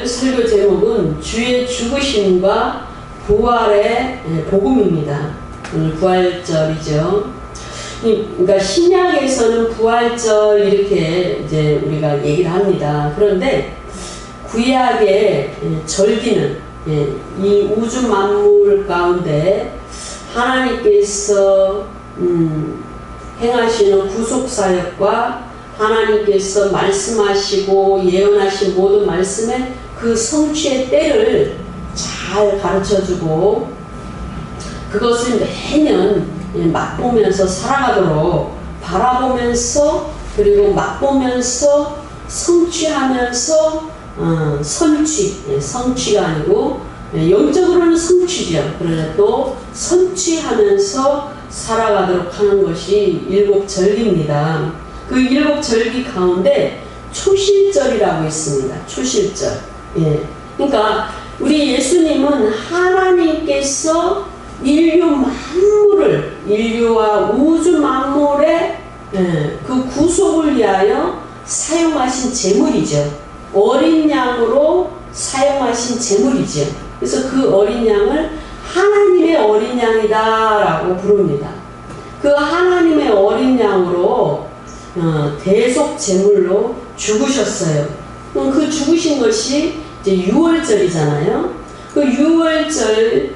오늘 설교 제목은 주의 죽으심과 부활의 복음입니다. 오늘 부활절이죠. 그러니까 신약에서는 부활절 이렇게 이제 우리가 얘기를 합니다. 그런데 구약의 절기는 이 우주 만물 가운데 하나님께서 행하시는 구속사역과 하나님께서 말씀하시고 예언하신 모든 말씀의 그 성취의 때를 잘 가르쳐주고 그것을 매년 맛보면서 살아가도록 바라보면서 그리고 맛보면서 성취하면서 성취가 아니고 영적으로는 성취죠. 그러나 또 성취하면서 살아가도록 하는 것이 일곱 절기입니다. 그 일곱 절기 가운데 초실절이라고 있습니다. 초실절. 그러니까 우리 예수님은 하나님께서 인류와 우주 만물의 그 구속을 위하여 사용하신 제물이죠. 어린 양으로 사용하신 제물이죠. 그래서 그 어린 양을 하나님의 어린 양이다라고 부릅니다. 그 하나님의 어린 양으로 대속 제물로 죽으셨어요. 그 죽으신 것이 이제 유월절이잖아요. 그 유월절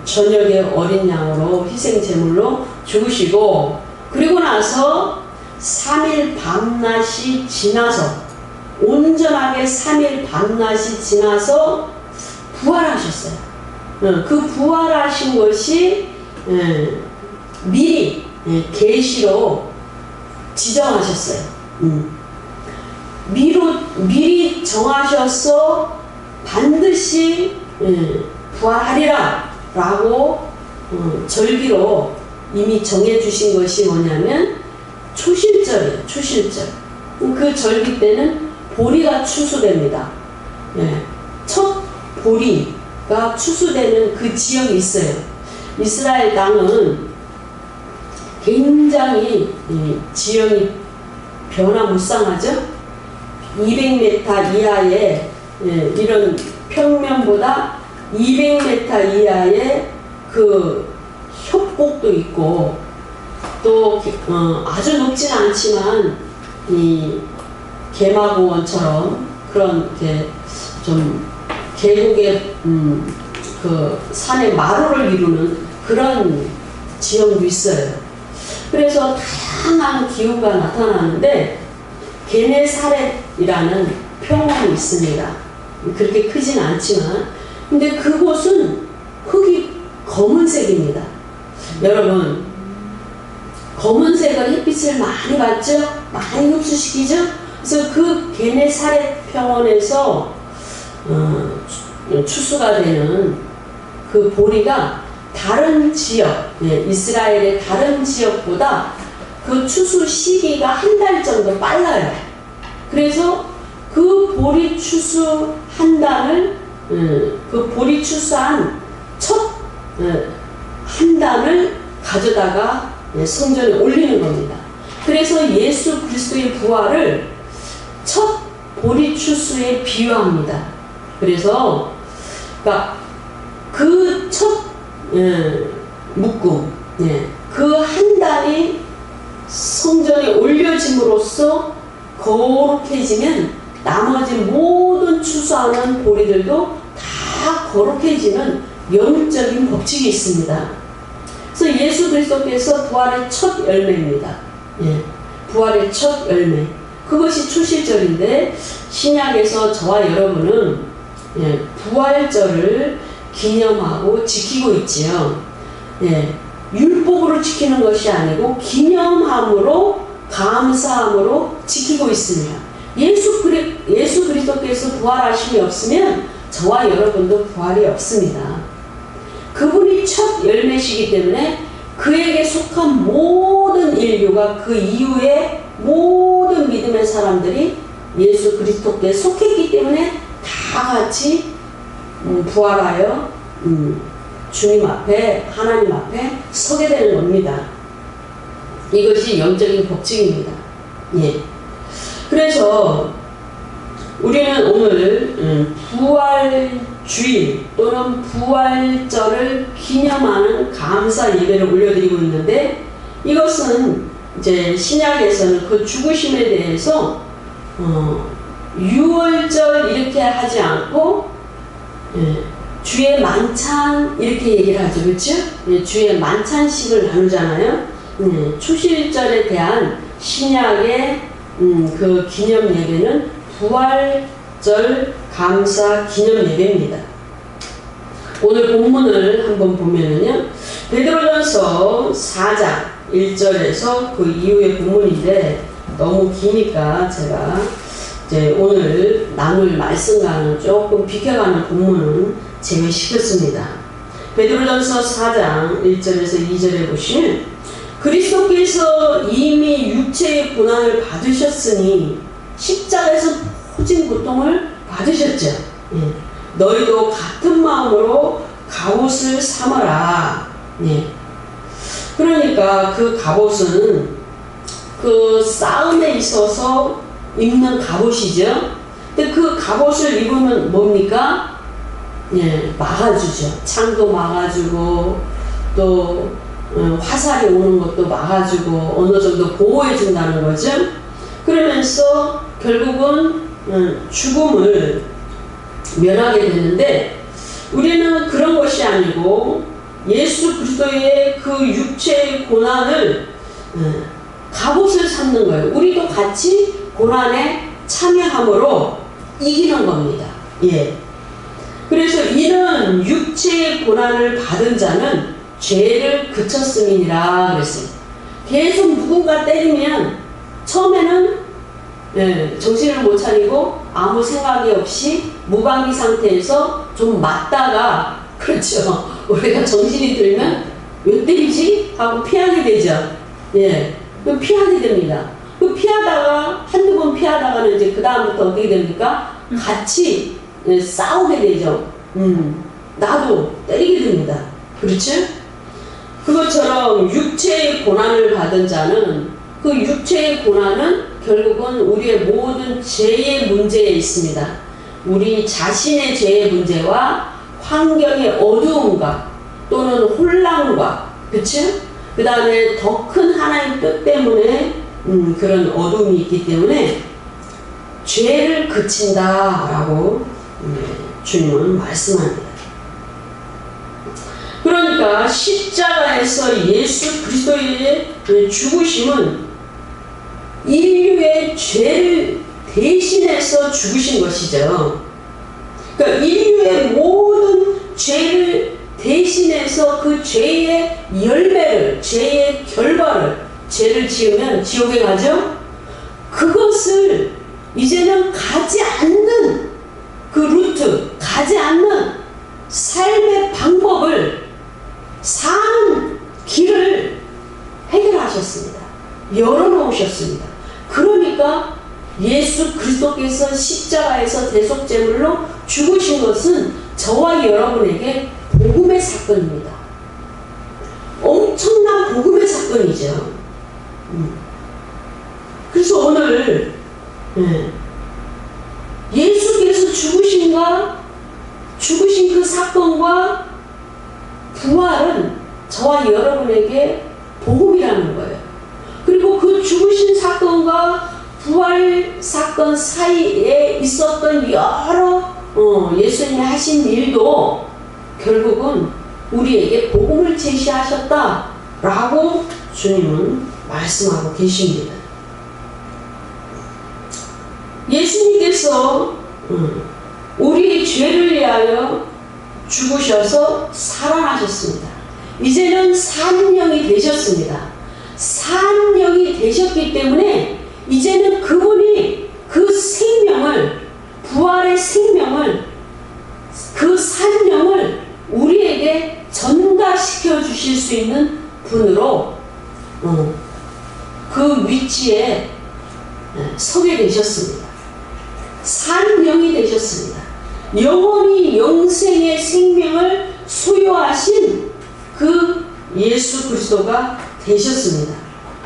저녁에 어린 양으로 희생 제물로 죽으시고 그리고 나서 3일 밤낮이 지나서 온전하게 3일 밤낮이 지나서 부활하셨어요. 그 부활하신 것이 미리 계시로 지정하셨어요. 미리 정하셔서 반드시 부활하리라 라고 절기로 이미 정해주신 것이 뭐냐면 초실절이에요. 초실절. 그 절기 때는 보리가 추수됩니다. 첫 보리가 추수되는 그 지역이 있어요. 이스라엘 땅은 굉장히 지형이 변화무쌍하죠. 200m 이하의 이런 평면보다 200m 이하의 그 협곡도 있고 또 아주 높지는 않지만 이 개마고원처럼 그런 이렇게 좀 계곡의 그 산의 마루를 이루는 그런 지형도 있어요. 그래서 다양한 기후가 나타나는데 게네사렛이라는 평원이 있습니다. 그렇게 크진 않지만 근데 그곳은 흙이 검은색입니다. 여러분 검은색은 햇빛을 많이 받죠? 많이 흡수시키죠? 그래서 그 게네사렛 평원에서 추수가 되는 그 보리가 다른 지역, 이스라엘의 다른 지역보다 그 추수 시기가 한 달 정도 빨라요. 그래서 그 보리 추수 한 단을, 그 보리 추수한 첫 한 단을 가져다가 성전에 올리는 겁니다. 그래서 예수 그리스도의 부활을 첫 보리 추수에 비유합니다. 그래서 그 첫 묶음, 그 한 단이 성전에 올려짐으로써 거룩해지면 나머지 모든 추수하는 보리들도 다 거룩해지는 영적인 법칙이 있습니다. 그래서 예수 그리스도께서 부활의 첫 열매입니다. 부활의 첫 열매. 그것이 초실절인데 신약에서 저와 여러분은 부활절을 기념하고 지키고 있지요. 율법으로 지키는 것이 아니고 기념함으로 감사함으로 지키고 있습니다. 예수 그리스도께서 부활하심이 없으면 저와 여러분도 부활이 없습니다. 그분이 첫 열매시기 때문에 그에게 속한 모든 인류가 그 이후에 모든 믿음의 사람들이 예수 그리스도께 속했기 때문에 다 같이 부활하여 주님 앞에 하나님 앞에 서게 되는 겁니다. 이것이 영적인 법칙입니다. 그래서 우리는 오늘 주일 또는 부활절을 기념하는 감사 예배를 올려드리고 있는데, 이것은 이제 신약에서는 그 죽으심에 대해서 유월절 이렇게 하지 않고 주의 만찬 이렇게 얘기를 하죠. 그렇죠? 주의 만찬식을 나누잖아요. 초실절에 대한 신약의 그 기념 예배는 부활절 감사 기념 예배입니다. 오늘 본문을 한번 보면은요, 베드로전서 4장 1절에서 그 이후의 본문인데 너무 기니까 제가 이제 오늘 나눌 말씀과는 조금 비켜가는 본문은 제외시켰습니다. 베드로전서 4장 1절에서 2절에 보시면, 그리스도께서 이미 육체의 고난을 받으셨으니 십자가에서 모진 고통을 받으셨죠. 너희도 같은 마음으로 갑옷을 삼아라. 그러니까 그 갑옷은 그 싸움에 있어서 입는 갑옷이죠. 근데 그 갑옷을 입으면 뭡니까? 막아주죠. 창도 막아주고 또 화살이 오는 것도 막아주고 어느 정도 보호해 준다는 거죠. 그러면서 결국은 죽음을 면하게 되는데, 우리는 그런 것이 아니고 예수 그리스도의 그 육체의 고난을 갑옷을 삼는 거예요. 우리도 같이 고난에 참여함으로 이기는 겁니다. 그래서 이는 육체의 고난을 받은 자는 죄를 그쳤음이니라 그랬어요. 계속 누군가 때리면 처음에는 정신을 못 차리고 아무 생각이 없이 무방비 상태에서 좀 맞다가, 그렇죠, 우리가 정신이 들면 왜 때리지? 하고 피하게 되죠. 그럼 피하게 됩니다. 그 피하다가 한두 번 피하다가는 이제 그 다음부터 어떻게 됩니까? 같이 싸우게 되죠. 나도 때리게 됩니다. 그렇죠? 그것처럼 육체의 고난을 받은 자는, 그 육체의 고난은 결국은 우리의 모든 죄의 문제에 있습니다. 우리 자신의 죄의 문제와 환경의 어두움과 또는 혼란과, 그치? 그 다음에 더 큰 하나님 뜻 때문에 그런 어두움이 있기 때문에 죄를 그친다라고 주님은 말씀합니다. 그러니까 십자가에서 예수 그리스도의 죽으심은 인류의 죄를 대신해서 죽으신 것이죠. 그러니까 인류의 모든 죄를 대신해서 그 죄의 열매를, 죄의 결과를, 죄를 지으면 지옥에 가죠? 그것을 이제는 가지 않는 그 루트, 가지 않는 삶의 방법을, 사는 길을 해결하셨습니다. 열어놓으셨습니다. 그러니까 예수 그리스도께서 십자가에서 대속제물로 죽으신 것은 저와 여러분에게 복음의 사건입니다. 엄청난 복음의 사건이죠. 그래서 오늘 예수께서 죽으신 그 사건과 부활은 저와 여러분에게 복음이라는 거예요. 그리고 그 죽으신 사건과 부활 사건 사이에 있었던 여러 예수님이 하신 일도 결국은 우리에게 복음을 제시하셨다라고 주님은 말씀하고 계십니다. 예수님께서 우리의 죄를 위하여 죽으셔서 살아나셨습니다. 이제는 산영이 되셨습니다. 산영이 되셨기 때문에 이제는 그분이 그 생명을, 부활의 생명을, 그 산영을 우리에게 전가시켜 주실 수 있는 분으로 그 위치에 서게 되셨습니다. 산영이 되셨습니다. 영원히 영생의 생명을 소유하신 그 예수 그리스도가 되셨습니다.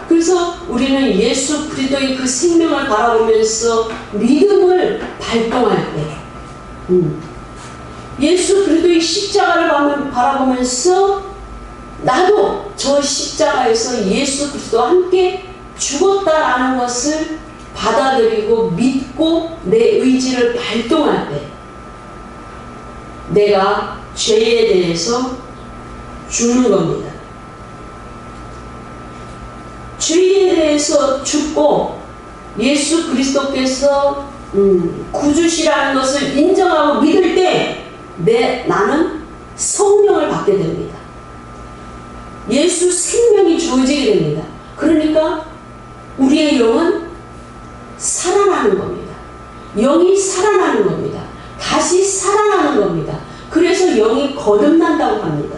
그래서 우리는 예수 그리스도의 그 생명을 바라보면서 믿음을 발동할 때 예수 그리스도의 십자가를 바라보면서 나도 저 십자가에서 예수 그리스도와 함께 죽었다라는 것을 받아들이고 믿고 내 의지를 발동할 때 내가 죄에 대해서 죽는 겁니다. 죄에 대해서 죽고 예수 그리스도께서 구주시라는 것을 인정하고 믿을 때 나는 성령을 받게 됩니다. 예수 생명이 주어지게 됩니다. 그러니까 우리의 영은 살아나는 겁니다. 영이 살아나는 겁니다. 다시 살아나는 겁니다. 그래서 영이 거듭난다고 합니다.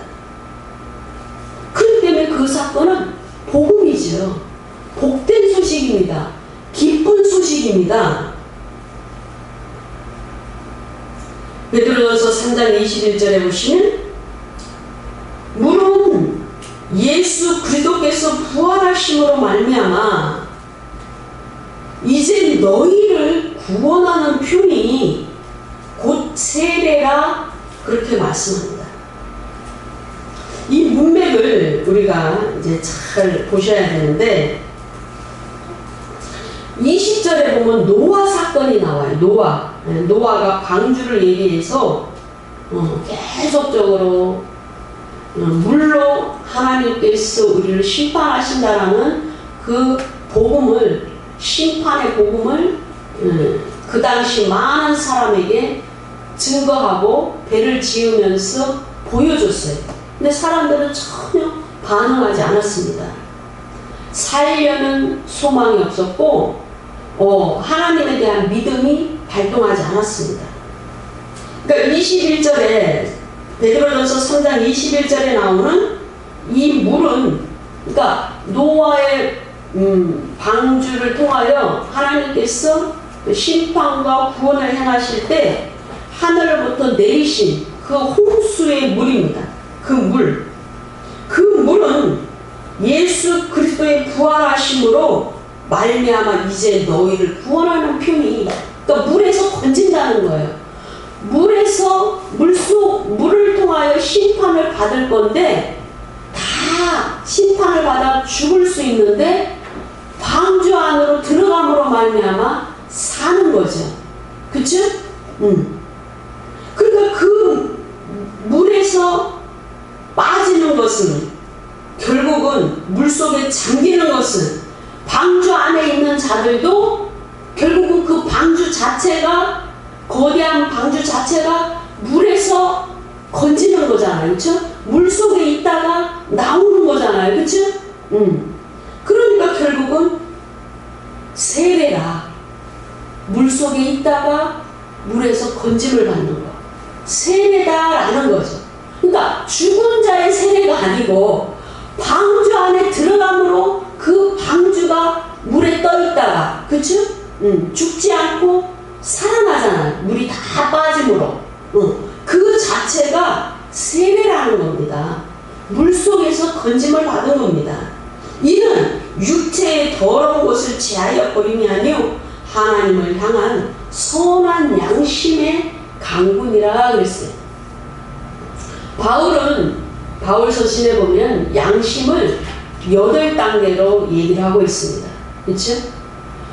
그렇기 때문에 그 사건은 복음이죠. 복된 소식입니다. 기쁜 소식입니다. 베드로전서 3장 21절에 보시면 물은 예수 그리스도께서 부활하심으로 말미암아 이제 너희를 구원하는 표현이 곧 세례라 그렇게 말씀합니다. 이 문맥을 우리가 이제 잘 보셔야 되는데 20절에 보면 노아 사건이 나와요. 노아가 방주를 얘기해서 계속적으로 물로 하나님께서 우리를 심판하신다라는 그 복음을, 심판의 복음을 그 당시 많은 사람에게 증거하고 배를 지으면서 보여줬어요. 근데 사람들은 전혀 반응하지 않았습니다. 살려는 소망이 없었고 하나님에 대한 믿음이 발동하지 않았습니다. 그러니까 21절에 베드로전서 3장 21절에 나오는 이 물은 그러니까 노아의 방주를 통하여 하나님께서 심판과 구원을 행하실 때 하늘로부터 내리신 그 홍수의 물입니다. 그 물은 예수 그리스도의 부활하심으로 말미암아 이제 너희를 구원하는 편이 그러니까 물에서 건진다는 거예요. 물을 통하여 심판을 받을 건데 다 심판을 받아 죽을 수 있는데 방주 안으로 들어감으로 말미암아 사는 거죠. 그쵸? 그러니까 그 물에서 빠지는 것은 결국은 물속에 잠기는 것은 방주 안에 있는 자들도 결국은 그 방주 자체가 거대한 방주 자체가 물에서 건지는 거잖아요. 그렇죠? 물속에 있다가 나오는 거잖아요. 그렇죠? 그러니까 결국은 세례가 물속에 있다가 물에서 건짐을 받는 거. 세례다라는 거죠. 그러니까 죽은 자의 세례가 아니고 방주 안에 들어감으로 그 방주가 물에 떠 있다가 그쵸? 죽지 않고 살아나잖아요. 물이 다 빠짐으로. 그 자체가 세례라는 겁니다. 물속에서 건짐을 받은 겁니다. 이는 육체의 더러운 것을 제하여 버림이 아니요 하나님을 향한 선한 양심의 강군이라 그랬어요. 바울 서신에 보면 양심을 8단계로 얘기를 하고 있습니다. 그렇죠?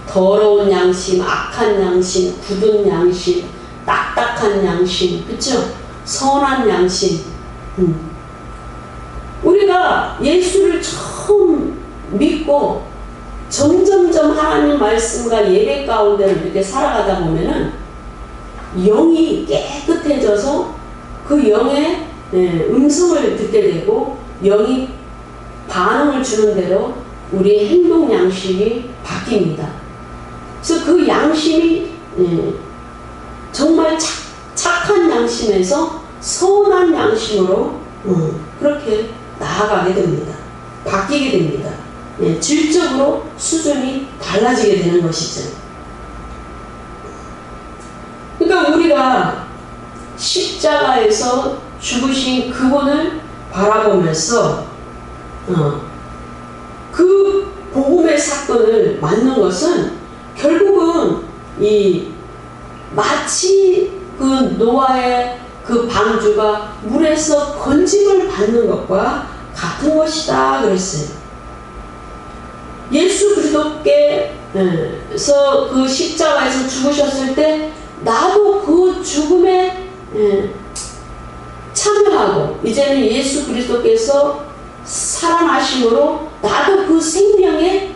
더러운 양심, 악한 양심, 굳은 양심, 딱딱한 양심, 그렇죠? 선한 양심. 우리가 예수를 처음 믿고 점점점 하나님 말씀과 예배 가운데를 이렇게 살아가다 보면은 영이 깨끗해져서 그 영의 음성을 듣게 되고 영이 반응을 주는 대로 우리의 행동 양식이 바뀝니다. 그래서 그 양심이 정말 착한 양심에서 선한 양심으로 그렇게 나아가게 됩니다. 바뀌게 됩니다. 질적으로 수준이 달라지게 되는 것이죠. 그러니까 우리가 십자가에서 죽으신 그분을 바라보면서 그 복음의 사건을 맞는 것은 결국은 마치 그 노아의 그 방주가 물에서 건짐을 받는 것과 같은 것이다 그랬어요. 예수 그리스도께서 그 십자가에서 죽으셨을 때 나도 그 죽음에 참여하고 이제는 예수 그리스도께서 살아나심으로 나도 그 생명에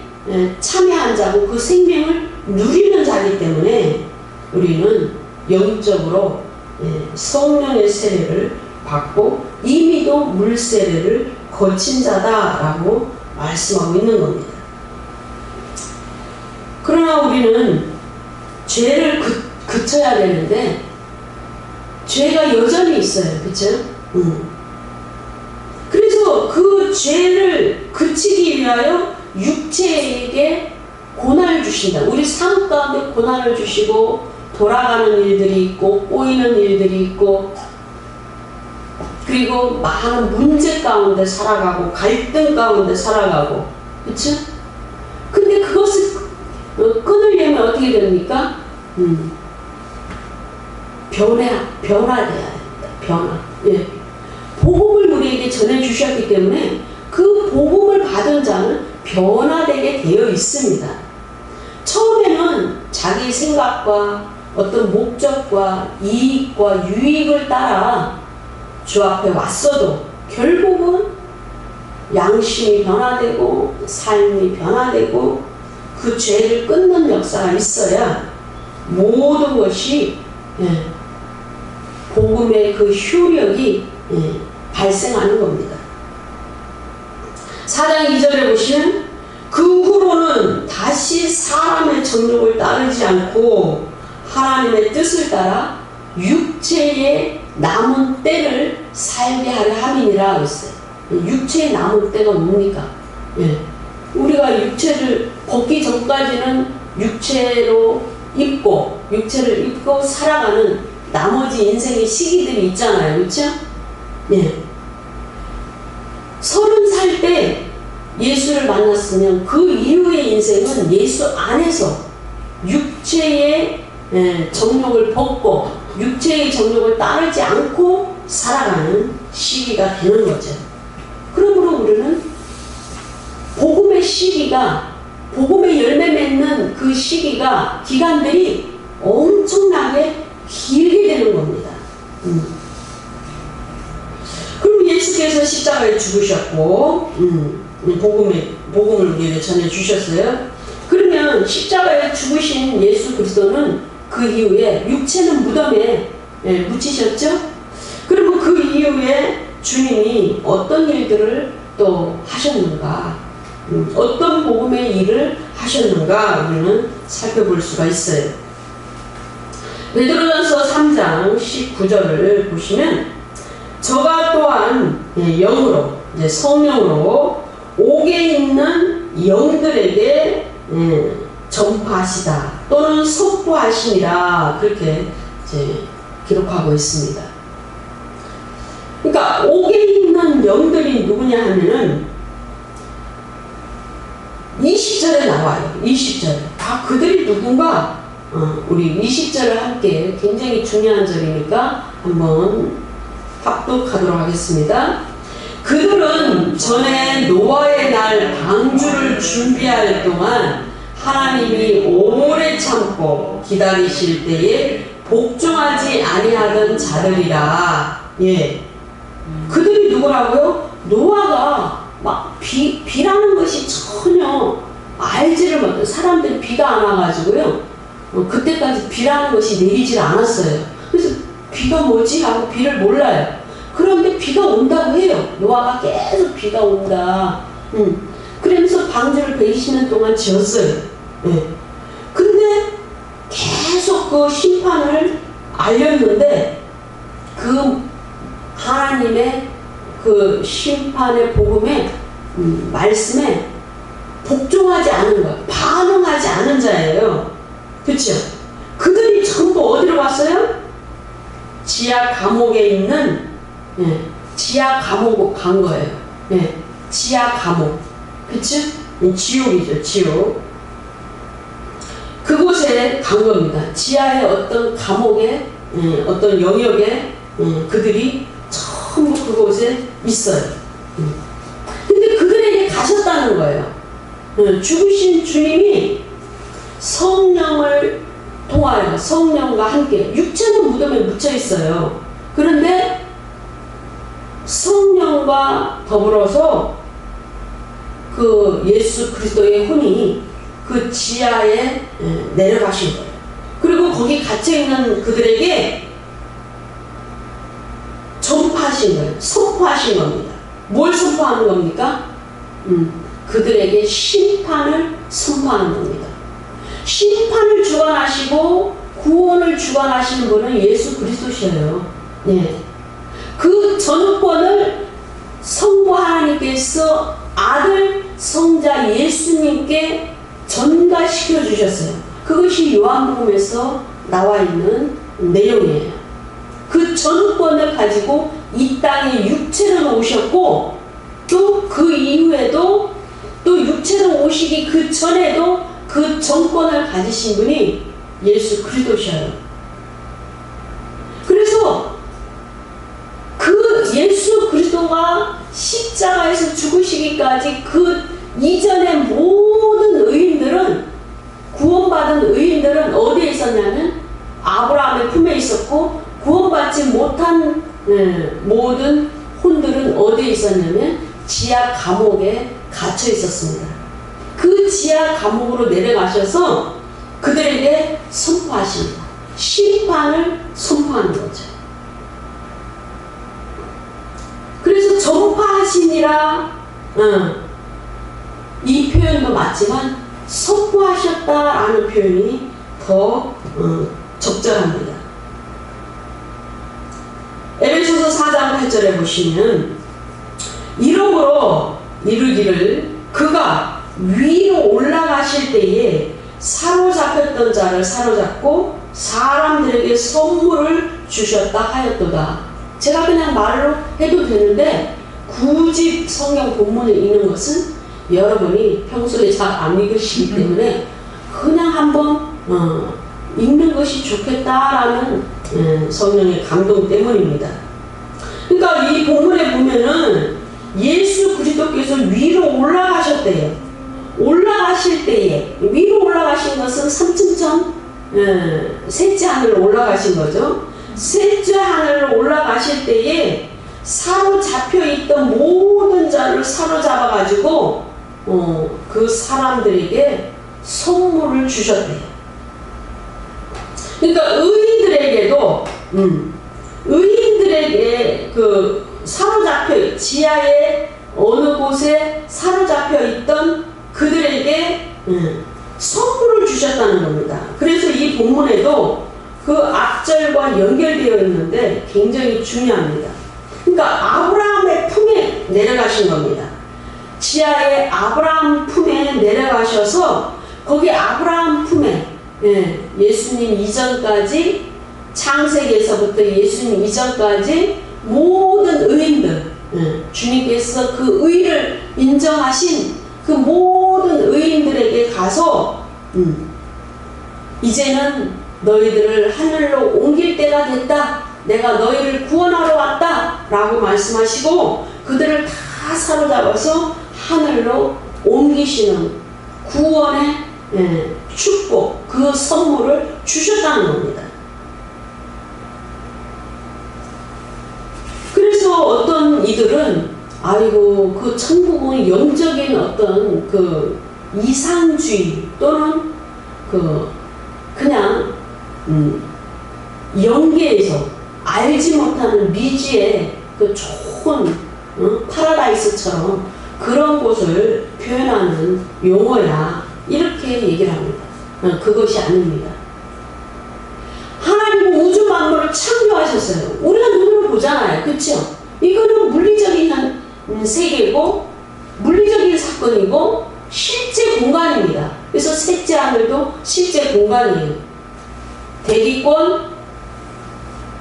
참여한 자고 그 생명을 누리는 자이기 때문에 우리는 영적으로 성령의 세례를 받고 이미도 물 세례를 거친 자다라고 말씀하고 있는 겁니다. 그러나 우리는 죄를 그쳐야 되는데 죄가 여전히 있어요. 그렇죠? 그래서 그 죄를 그치기 위하여 육체에게 고난을 주신다. 우리 삶 가운데 고난을 주시고 돌아가는 일들이 있고 꼬이는 일들이 있고 그리고 많은 문제 가운데 살아가고 갈등 가운데 살아가고 그렇죠? 근데 그것을 끊으려면 어떻게 됩니까? 변화돼야 됩니다. 변화. 예. 복음을 우리에게 전해주셨기 때문에 그 복음을 받은 자는 변화되게 되어 있습니다. 처음에는 자기 생각과 어떤 목적과 이익과 유익을 따라 주 앞에 왔어도 결국은 양심이 변화되고 삶이 변화되고 그 죄를 끊는 역사가 있어야 모든 것이 복음의 그 효력이 발생하는 겁니다. 4장 2절에 보시면 그 후로는 다시 사람의 정욕을 따르지 않고 하나님의 뜻을 따라 육체의 남은 때를 살게 하려 함이니라 했어요. 육체의 남은 때가 뭡니까? 우리가 육체를 벗기 전까지는 육체를 입고 살아가는 나머지 인생의 시기들이 있잖아요. 그렇죠? 30살 때 예수를 만났으면 그 이후의 인생은 예수 안에서 육체의 정욕을 벗고 육체의 정욕을 따르지 않고 살아가는 시기가 되는 거죠. 그러므로 우리는 복음의 시기가 복음의 열매 맺는 그 시기가 기간들이 엄청나게 길게 되는 겁니다. 그럼 예수께서 십자가에 죽으셨고 복음을 우리에게 전해주셨어요. 그러면 십자가에 죽으신 예수 그리스도는 그 이후에 육체는 무덤에 묻히셨죠? 그리고 그 이후에 주님이 어떤 일들을 또 하셨는가, 어떤 복음의 일을 하셨는가 우리는 살펴볼 수가 있어요. 베드로전서 3장 19절을 보시면 저가 또한 영으로 성령으로 옥에 있는 영들에게 전파하시다 또는 선포하시니라 그렇게 기록하고 있습니다. 그러니까 옥에 있는 영들이 누구냐 하면은 20절에 나와요. 20절에 그들이 누군가 우리 20절을 함께 굉장히 중요한 절이니까 한번 합독하도록 하겠습니다. 그들은 전에 노아의 날 방주를 준비할 동안 하나님이 오래 참고 기다리실 때에 복종하지 아니하던 자들이라. 그들이 누구라고요? 노아가 막 비라는 것이 전혀 알지를 못해요. 사람들이 비가 안 와가지고요. 그때까지 비라는 것이 내리질 않았어요. 그래서 비가 뭐지? 하고 비를 몰라요. 그런데 비가 온다고 해요. 노아가 계속 비가 온다. 그러면서 방주를 120년 동안 지었어요. 근데 계속 그 심판을 알렸는데 그 하나님의 그 심판의 복음에 말씀에 복종하지 않은 것, 반응하지 않은 자예요. 그렇죠? 그들이 전부 어디로 갔어요? 지하 감옥에 있는 지하 감옥 간 거예요. 지하 감옥. 그렇죠? 지옥이죠, 지옥. 그곳에 간 겁니다. 지하의 어떤 감옥에 어떤 영역에 그들이 전부 그곳에 있어요. 근데 그들에게 가셨다는 거예요. 죽으신 주님이 성령을 통하여 성령과 함께 육체는 무덤에 묻혀 있어요. 그런데 성령과 더불어서 그 예수 그리스도의 혼이 그 지하에 내려가신 거예요. 그리고 거기 갇혀있는 그들에게 전파하신 거예요. 선포하신 겁니다. 뭘 선포하는 겁니까? 그들에게 심판을 선포하는 겁니다. 심판을 주관하시고 구원을 주관하시는 분은 예수 그리스도셔요. 네. 그 전권을 성부 하나님께서 아들 성자 예수님께 전가시켜 주셨어요. 그것이 요한복음에서 나와 있는 내용이에요. 그 전권을 가지고 이 땅에 육체로 오셨고, 또 그 이후에도 또 육체로 오시기 그 전에도 그 정권을 가지신 분이 예수 그리스도셔요. 그래서 그 예수 그리스도가 십자가에서 죽으시기까지 그 이전의 모든 의인들은, 구원받은 의인들은 어디에 있었냐면 아브라함의 품에 있었고, 구원받지 못한 모든 혼들은 어디에 있었냐면 지하 감옥에 갇혀 있었습니다. 그 지하 감옥으로 내려가셔서 그들에게 선포하십니다. 심판을 선포하는 거죠. 그래서 전파하시니라, 이 표현도 맞지만 선포하셨다라는 표현이 더 적절합니다. 에베소서 4장 8절에 보시면 이러므로 이르기를 그가 위로 올라가실 때에 사로잡혔던 자를 사로잡고 사람들에게 선물을 주셨다 하였도다. 제가 그냥 말로 해도 되는데 굳이 성경 본문에 있는 것은 여러분이 평소에 잘 안 읽으시기 때문에 그냥 한번 읽는 것이 좋겠다라는 성령의 감동 때문입니다. 그러니까 이 본문에 보면은 예수 그리스도께서 위로 올라가셨대요. 올라가실 때에, 위로 올라가신 것은 삼층천 셋째 하늘로 올라가신 거죠. 셋째 하늘로 올라가실 때에 사로잡혀 있던 모든 자를 사로잡아 가지고 그 사람들에게 선물을 주셨대요. 그러니까 의인들에게도 의인들에게 그 사로잡혀 지하의 어느 곳에 사로잡혀 있던 그들에게 선물을 주셨다는 겁니다. 그래서 이 본문에도 그 앞절과 연결되어 있는데 굉장히 중요합니다. 그러니까 아브라함의 품에 내려가신 겁니다. 지하의 아브라함 품에 내려가셔서 거기 아브라함 품에 예수님 이전까지, 창세기에서부터 예수님 이전까지 모든 의인들, 주님께서 그 의를 인정하신 그 모든 의인들에게 가서 이제는 너희들을 하늘로 옮길 때가 됐다. 내가 너희를 구원하러 왔다. 라고 말씀하시고 그들을 다 사로잡아서 하늘로 옮기시는 구원의 축복, 그 선물을 주셨다는 겁니다. 그래서 어떤 이들은 아이고 그 천국은 영적인 어떤 그 이상주의 또는 그냥 영계에서 알지 못하는 미지의 그 좋은 파라다이스처럼 그런 곳을 표현하는 용어야, 이렇게 얘기를 합니다. 그것이 아닙니다. 하나님은 우주 만물을 창조하셨어요. 우리가 눈으로 보잖아요. 그렇죠? 이거는 물리적인 세계고 물리적인 사건이고 실제 공간입니다. 그래서 셋째 하늘도 실제 공간이에요. 대기권,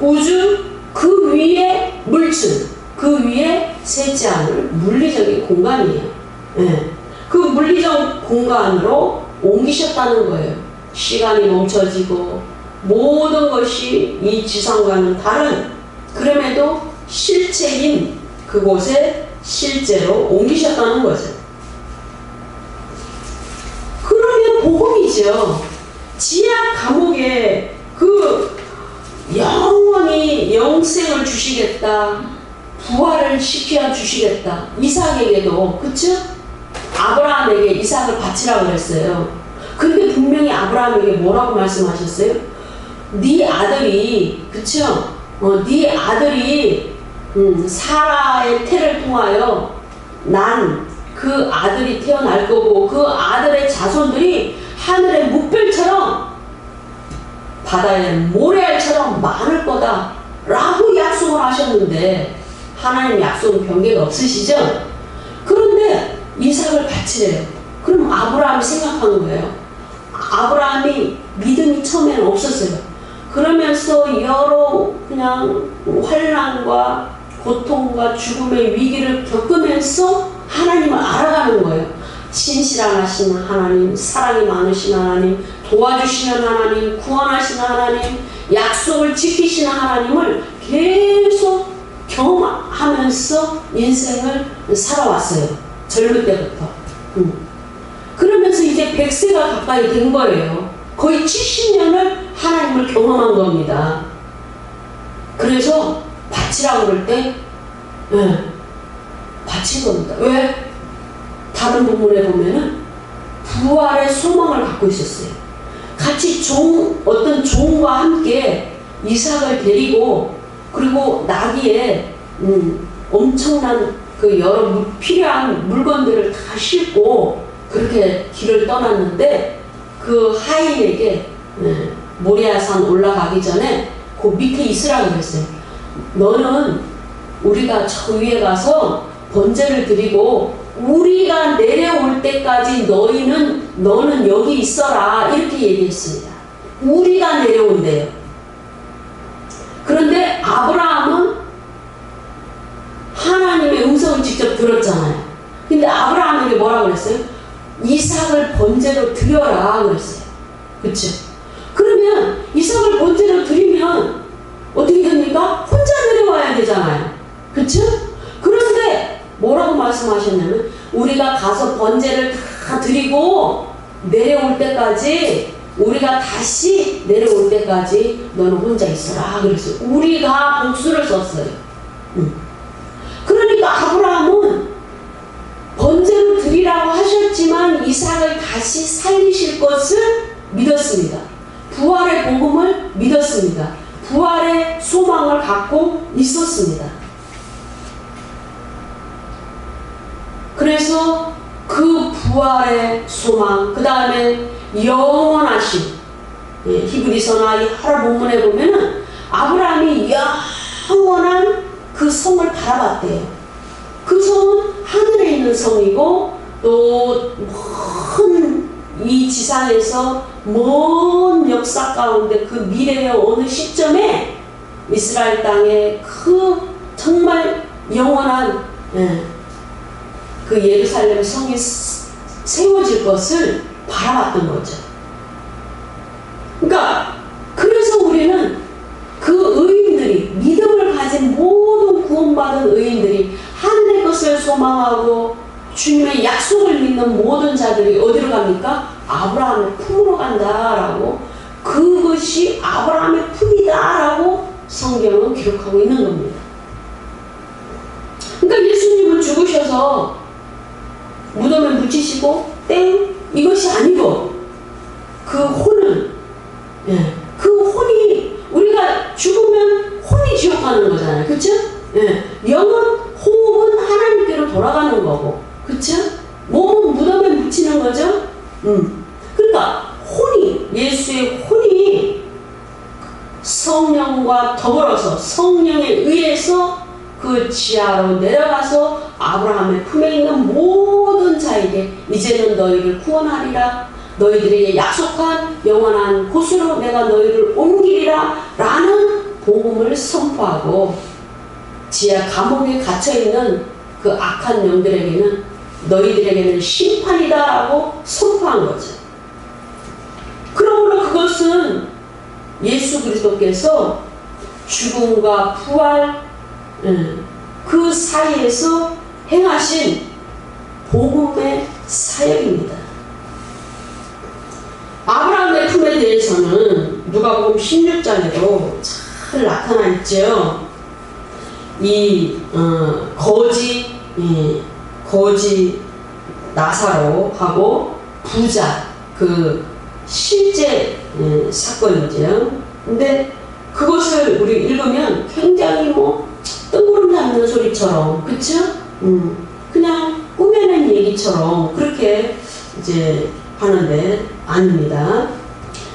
우주, 그 위에 물층, 그 위에 셋째 하늘, 물리적인 공간이에요. 그 물리적 공간으로 옮기셨다는 거예요. 시간이 멈춰지고 모든 것이 이 지상과는 다른 그럼에도 실체인 그곳에 실제로 옮기셨다는 거죠. 그러면 복음이죠. 지하 감옥에 그 영원히 영생을 주시겠다, 부활을 시켜 주시겠다. 이삭에게도, 그쵸? 아브라함에게 이삭을 바치라고 그랬어요. 근데 분명히 아브라함에게 뭐라고 말씀하셨어요? 네 아들이, 그쵸? 네 아들이 사라의 태를 통하여 난 그 아들이 태어날 거고 그 아들의 자손들이 하늘의 묵별처럼 바다의 모래알처럼 많을 거다 라고 약속을 하셨는데 하나님 약속은 변개가 없으시죠? 그런데 이삭을 바치래요. 그럼 아브라함이 생각한 거예요. 아브라함이 믿음이 처음에는 없었어요. 그러면서 여러 그냥 환난과 고통과 죽음의 위기를 겪으면서 하나님을 알아가는 거예요. 신실하신 하나님, 사랑이 많으신 하나님, 도와주시는 하나님, 구원하시는 하나님, 약속을 지키시는 하나님을 계속 경험하면서 인생을 살아왔어요. 젊을 때부터. 그러면서 이제 100세가 가까이 된 거예요. 거의 70년을 하나님을 경험한 겁니다. 그래서 바치라고 그럴 때 바친 겁니다. 왜? 다른 본문에 보면은 부활의 소망을 갖고 있었어요. 같이 어떤 종과 함께 이삭을 데리고 그리고 나귀에 엄청난 그 여러 필요한 물건들을 다 싣고 그렇게 길을 떠났는데 그 하인에게 모리아산 올라가기 전에 그 밑에 있으라고 그랬어요. 너는 우리가 저 위에 가서 번제를 드리고 우리가 내려올 때까지 너는 여기 있어라 이렇게 얘기했습니다. 우리가 내려온대요. 그런데 아브라함은 하나님의 음성을 직접 들었잖아요. 근데 아브라함에게 뭐라고 그랬어요? 이삭을 번제로 드려라 그랬어요. 그쵸? 그러면 이삭을 번제로 드리면 어떻게 됩니까? 혼자 내려와야 되잖아요. 그쵸? 그런데 뭐라고 말씀하셨냐면 우리가 가서 번제를 다 드리고 내려올 때까지 우리가 다시 내려올 때까지 너는 혼자 있어라 그랬어요. 우리가 복수를 썼어요. 그러니까 아브라함은 번제로 드리라고 하셨지만 이삭을 다시 살리실 것을 믿었습니다. 부활의 복음을 믿었습니다. 부활의 소망을 갖고 있었습니다. 그래서 그 부활의 소망, 그 다음에 영원하신 히브리서나 이 하라 본문에 보면은 아브라함이 영원한 그 성을 바라봤대요. 그 성은 하늘에 있는 성이고 또 먼 이 지상에서 먼 역사 가운데 그 미래의 어느 시점에 이스라엘 땅에 그 정말 영원한 그 예루살렘 성이 세워질 것을 바라봤던 거죠. 그러니까 그래서 우리는 그 의인들이 믿음을 가진 모든 구원받은 의인들이 하늘의 것을 소망하고 주님의 약속을 믿는 모든 자들이 어디로 갑니까? 아브라함의 품으로 간다라고 그것이 아브라함의 품이다라고 성경은 기록하고 있는 겁니다. 그러니까 예수님은 죽으셔서 무덤에 묻히시고 땡 이것이 아니고 그 혼은 그 혼이 우리가 죽으면 혼이 지옥 가는 거잖아요. 그쵸? 영은 호흡은 하나님께로 돌아가는 거고 그쵸? 몸은 무덤에 묻히는 거죠. 그러니까 혼이 예수의 혼이 성령과 더불어서 성령에 의해서 그 지하로 내려가서 아브라함의 품에 있는 모든 자에게 이제는 너희를 구원하리라 너희들에게 약속한 영원한 곳으로 내가 너희를 옮기리라 라는 복음을 선포하고 지하 감옥에 갇혀있는 그 악한 영들에게는 너희들에게는 심판이다 라고 선포한 거죠. 그러므로 그것은 예수 그리스도께서 죽음과 부활, 그 사이에서 행하신 복음의 사역입니다. 아브라함의 품에 대해서는 누가복음 16장에도 잘 나타나 있죠. 이 거지 나사로하고 부자, 그 실제 사건이죠. 근데 그것을 우리 읽으면 굉장히 뜬구름 잡는 소리처럼, 그쵸? 그냥 꾸며낸 얘기처럼 그렇게 이제 하는데 아닙니다.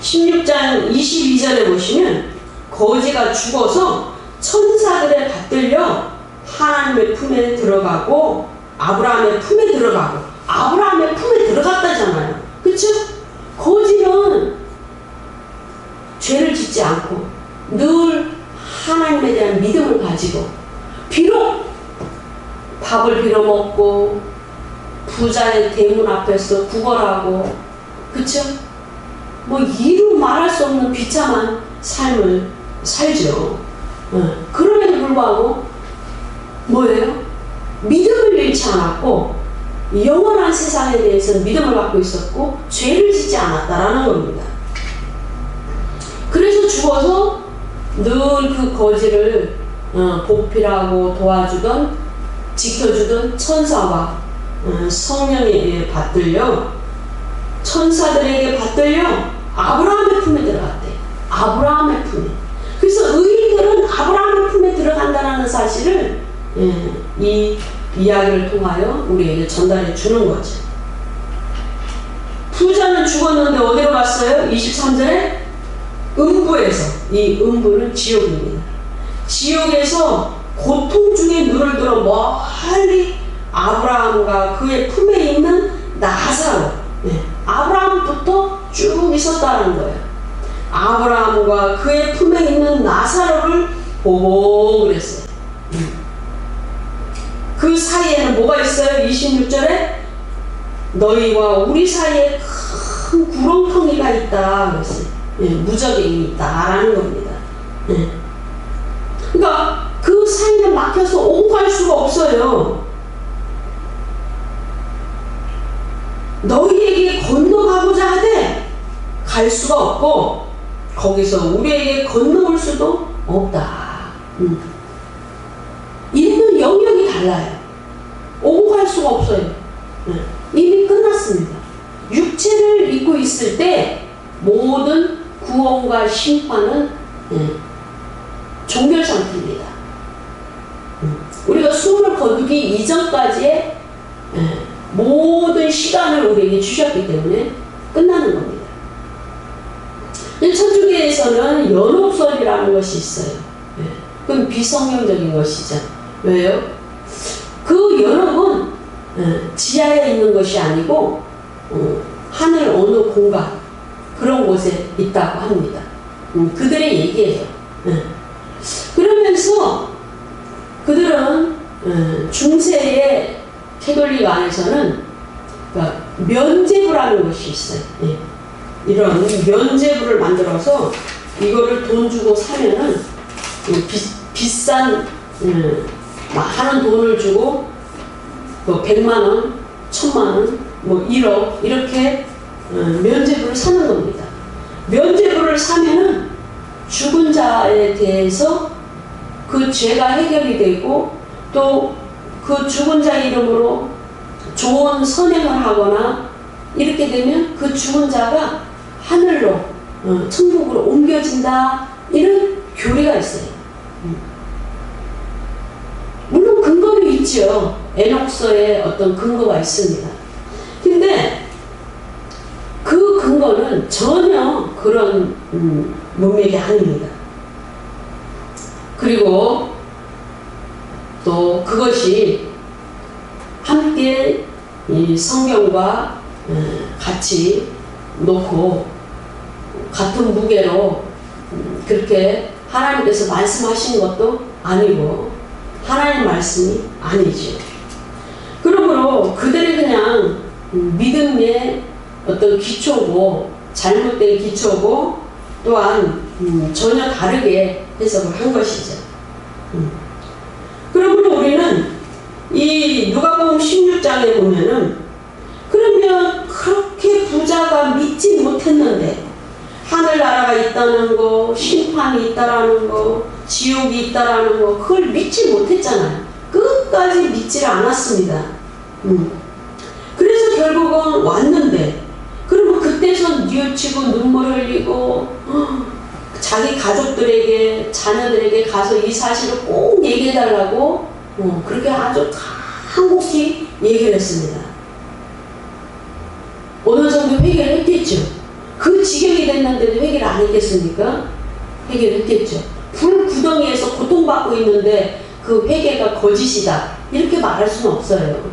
16장 22절에 보시면 거지가 죽어서 천사들에 받들려 하나님의 품에 들어가고 아브라함의 품에 들어가고, 아브라함의 품에 들어갔다잖아요. 그쵸? 거지는 죄를 짓지 않고 늘 하나님에 대한 믿음을 가지고, 비록 밥을 빌어먹고 부자의 대문 앞에서 구걸하고, 그쵸? 이루 말할 수 없는 비참한 삶을 살죠. 그럼에도 불구하고 뭐예요? 믿음을 잃지 않았고 영원한 세상에 대해서 믿음을 갖고 있었고 죄를 짓지 않았다라는 겁니다. 그래서 죽어서 늘 그 거지를 보필하고 도와주던, 지켜주던 천사와 성령에게 받들려, 천사들에게 받들려 아브라함의 품에 들어갔대. 아브라함의 품에. 그래서 의인들은 아브라함의 품에 들어간다는 사실을 이 이야기를 통하여 우리에게 전달해 주는 거죠. 부자는 죽었는데 어디로 갔어요? 23절에 음부에서, 이 음부는 지옥입니다. 지옥에서 고통 중에 눈을 들어 멀리 아브라함과 그의 품에 있는 나사로, 아브라함부터 쭉 있었다는 거예요. 아브라함과 그의 품에 있는 나사로를 보고 그랬어요. 그 사이에는 뭐가 있어요? 26절에 너희와 우리 사이에 큰 구렁텅이가 있다 그랬어요. 무적행이 있다라는 겁니다. 그러니까 그 사이는 막혀서 오고 갈 수가 없어요. 너희에게 건너가고자 하되 갈 수가 없고 거기서 우리에게 건너올 수도 없다. 있는 영역이 달라요. 오고 갈 수가 없어요. 이미 끝났습니다. 육체를 입고 있을 때 모든 구원과 심판은 종결 상태입니다. 우리가 숨을 거두기 이전까지의 모든 시간을 우리에게 주셨기 때문에 끝나는 겁니다. 천주교에서는 연옥설이라는 것이 있어요. 그건 비성경적인 것이죠. 왜요? 그 연옥은 지하에 있는 것이 아니고 하늘 어느 공간, 그런 곳에 있다고 합니다. 그들의 얘기예요. 그러면서 그들은 중세의 캐톨릭 안에서는 그러니까 면제부라는 것이 있어요. 이런 면제부를 만들어서 이거를 돈 주고 사면은 비싼 많은 돈을 주고 100만원, 1000만원, 1억 이렇게 면제부를 사는 겁니다. 면제부를 사면은 죽은 자에 대해서 그 죄가 해결이 되고 또 그 죽은 자 이름으로 좋은 선행을 하거나 이렇게 되면 그 죽은 자가 하늘로 천국으로 옮겨진다, 이런 교리가 있어요. 물론 근거는 있죠. 에녹서에 어떤 근거가 있습니다. 근데 그 근거는 전혀 그런 문맥이 아닙니다. 그리고 또 그것이 함께 이 성경과 같이 놓고 같은 무게로 그렇게 하나님께서 말씀하신 것도 아니고 하나님 말씀이 아니죠. 그러므로 그들이 그냥 믿음의 어떤 기초고 잘못된 기초고 또한 전혀 다르게 해석을 한 것이죠. 그러므로 우리는 이 누가복음 16장에 보면은 그러면 그렇게 부자가 믿지 못했는데 하늘나라가 있다는 거, 심판이 있다라는 거, 지옥이 있다라는 거, 그걸 믿지 못했잖아요. 끝까지 믿지를 않았습니다. 그래서 결국은 왔는데, 그러면 그때선 뉘우치고 눈물 흘리고 자기 가족들에게, 자녀들에게 가서 이 사실을 꼭 얘기해달라고 그렇게 아주 간곡히 얘기를 했습니다. 어느 정도 회개를 했겠죠. 그 지경이 됐는데도 회개를 안 했겠습니까? 회개를 했겠죠. 불구덩이에서 고통받고 있는데 그 회개가 거짓이다, 이렇게 말할 수는 없어요.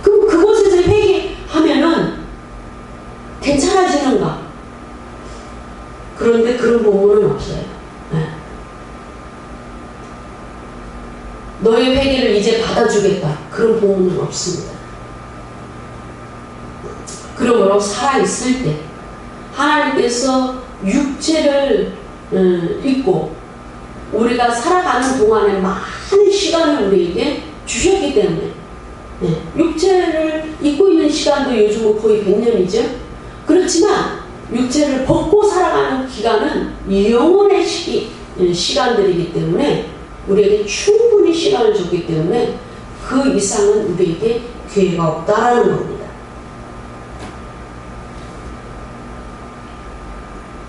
그럼 그곳에서 회개하면은 괜찮아지는가? 그런데 그런 부분은 없어요. 네. 너의 회개를 이제 받아주겠다, 그런 부분은 없습니다. 그러므로 살아있을 때 하나님께서 육체를 입고 우리가 살아가는 동안에 많은 시간을 우리에게 주셨기 때문에, 육체를 입고 있는 시간도 요즘은 거의 100년이죠. 그렇지만 육체를 벗고 살아가는 기간은 영원의 시간들이기 때문에 우리에게 충분히 시간을 줬기 때문에 그 이상은 우리에게 기회가 없다라는 겁니다.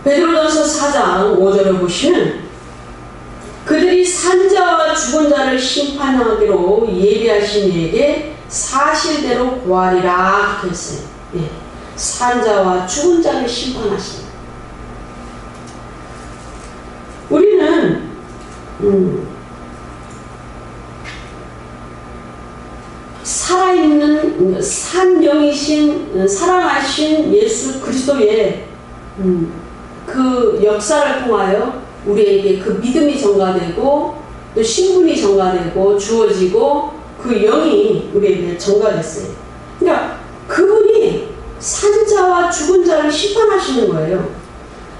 베드로전서 4장 5절을 보시면 그들이 산자와 죽은 자를 심판하기로 예비하신 이에게 사실대로 고하리라 그렇게 했어요. 예. 산자와 죽은 자를 심판하신다. 우리는 살아있는 산영이신 살아나신 예수 그리스도의 그 역사를 통하여 우리에게 그 믿음이 전가되고 또 신분이 전가되고 주어지고 그 영이 우리에게 전가됐어요. 그러니까 그분이 산자와 죽은 자를 심판하시는 거예요.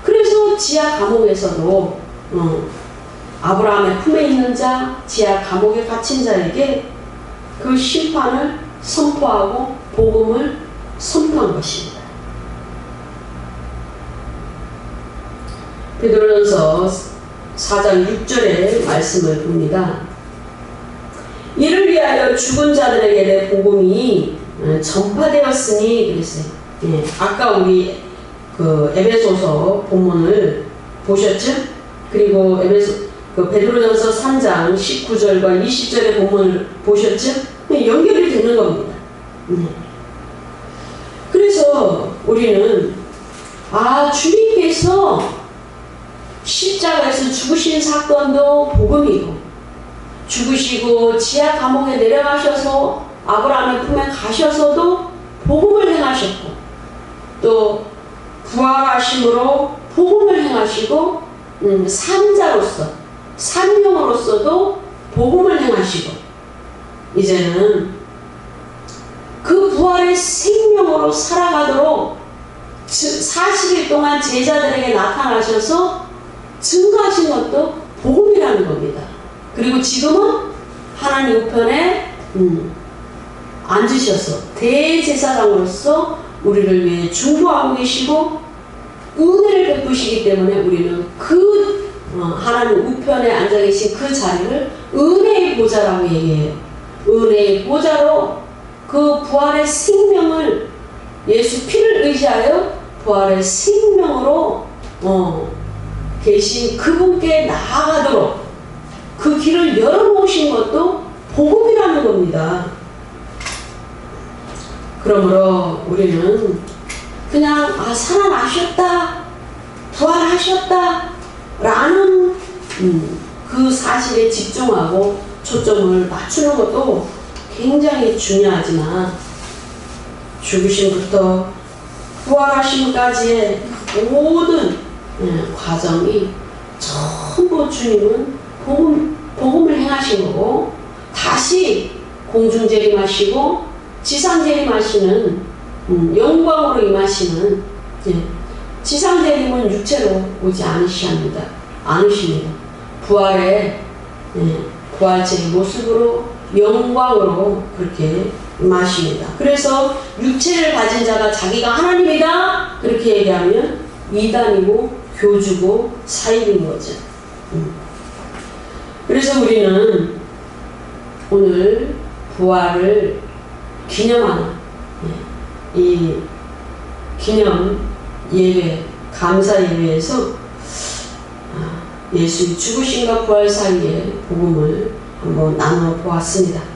그래서 지하 감옥에서도 아브라함의 품에 있는 자, 지하 감옥에 갇힌 자에게 그 심판을 선포하고 복음을 선포한 것입니다. 베드로전서 4장 6절의 말씀을 봅니다. 이를 위하여 죽은 자들에게 내 복음이 전파되었으니 그랬어요. 예, 아까 우리 그 에베소서 본문을 보셨죠? 그리고 베드로전서 3장 19절과 20절의 본문을 보셨죠? 연결이 되는 겁니다. 그래서 우리는 주님께서 십자가에서 죽으신 사건도 복음이고, 죽으시고 지하 감옥에 내려가셔서 아브라함의 품에 가셔서도 복음을 행하셨고, 또 부활하심으로 복음을 행하시고, 산자로서 산명으로서도 복음을 행하시고, 이제는 그 부활의 생명으로 살아가도록 40일 동안 제자들에게 나타나셔서 증거하신 것도 복음이라는 겁니다. 그리고 지금은 하나님 우편에 앉으셔서 대제사장으로서 우리를 위해 중보하고 계시고 은혜를 베푸시기 때문에 우리는 그 하나님 우편에 앉아 계신 그 자리를 은혜의 보좌라고 얘기해요. 은혜의 보좌로 그 부활의 생명을, 예수 피를 의지하여 부활의 생명으로 계신 그분께 나아가도록 그 길을 열어놓으신 것도 복음이라는 겁니다. 그러므로 우리는 그냥 살아나셨다, 부활하셨다 라는 그 사실에 집중하고 초점을 맞추는 것도 굉장히 중요하지만, 죽으심부터 부활하심까지의 모든 과정이 전부 주님은 복음을 행하신 거고, 다시 공중 재림하시고 지상 재림하시는 영광으로 임하시는, 지상 재림은 육체로 오지 않으십니다. 부활의 부활체의 모습으로 영광으로 그렇게 임하십니다. 그래서 육체를 가진 자가 자기가 하나님이다 그렇게 얘기하면 이단이고 교주고 사입인 거죠. 그래서 우리는 오늘 부활을 기념하는 이 기념 예배, 감사 예배에서 예수의 죽으심과 부활 사이의 복음을 한번 나누어 보았습니다.